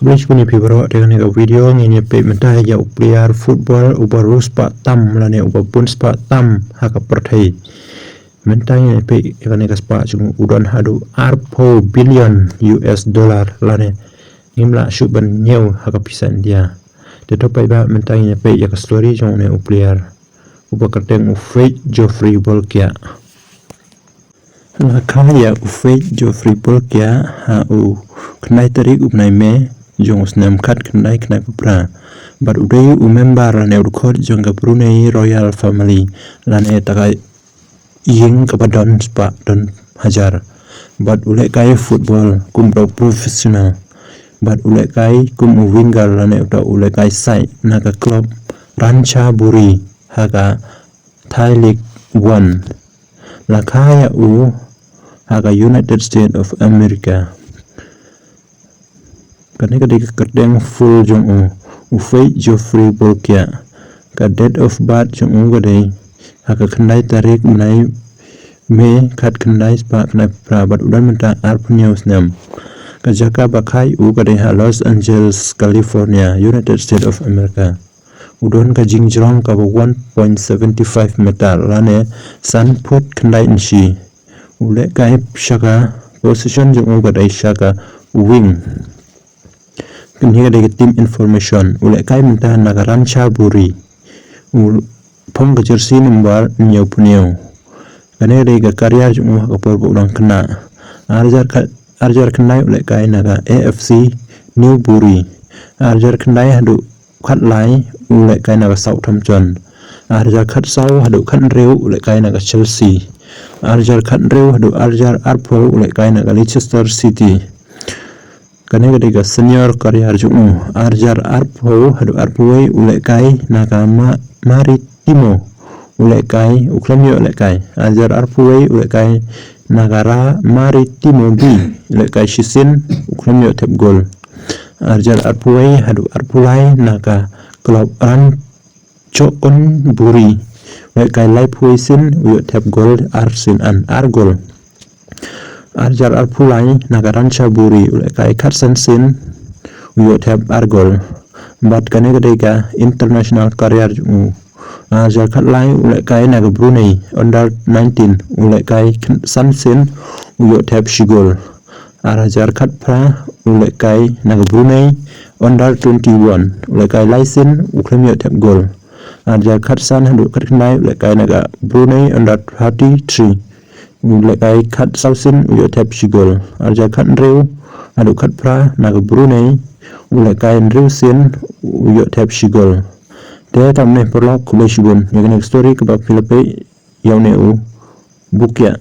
Bridge puni pibro dengan nego video ngini pe mentah ya player football ubar rus pa tam lane ubar buns pa tam haka perthai mentah ngini pe dengan nego spa chung udon hadu arpo billion US dollar lane ngimla shuban nyeu haka pisan dia de topai ba mentah ngini pe ya story chung ne player ubar kerteng ufej Geoffrey Bolkia la kaya ufej Geoffrey Bolkia ha u knai tarik upnai me jong snam khat knai pra but udai member ne record jong ka Brunei royal family lane takai ying kapadon spa don hajar but ule kai football kum professional but ule kai kum winger lane uta ule kai sai naga club Ratchaburi haga Thai League 1 la kaya u haga United States of America karena ketika kedeng full jong ufei Geoffrey Bolkia ka date of birth jong gadai haka kendai tarik menai me kat kendai spa kendai prabat udan menta arpunius nam ka jaka bakai u gadai ha Los Angeles California United States of America udon ka jingjrong ka 1.75 meter lane san put kendai inshi ule kai shaka position jong gadai shaka wing kini ada tim information ule kai mentah naga Ratchaburi pom ke jersey number nyau puneu kani ada karya jumu ka porbo ulang kena arjar kenai ule kai naga AFC Newbury arjar kenai hadu khat lai ule kai naga Southampton arjar khat sau hadu khat reu ule kai naga Chelsea arjar khat reu hadu arjar arpo ule kai naga Leicester City kani ketika senior karya jumu arjar arpo hadu arpoi ule kai naga Maritimo ule kai uklamio ule kai arjar arpoi ule kai nagara Maritimo B ule kai shisin uklamio tep gol arjar arpoi hadu arpulai naga club Ratchaburi ule kai laipoi sin uyo tep gol arsin an argol arjar arpulai naga Ratchaburi ule kai Carson sin uyo tep argol but kani ketika international career arjar katlai ule kai naga Brunei under 19 ule kai Sansin uyo tep shigol arjar katpra ule kai naga Brunei under 21 ule kai Laisin uklamio tep gol arjar katsan hadu katnai ule kai naga Brunei under 33 ule kai kat sausin uyo tep shigol arjar kat reu adu kat pra naga Brunei ule kai reusin uyo tep shigol de tamne perlok kulai shibun yang story kebab Philippe yang neu bukya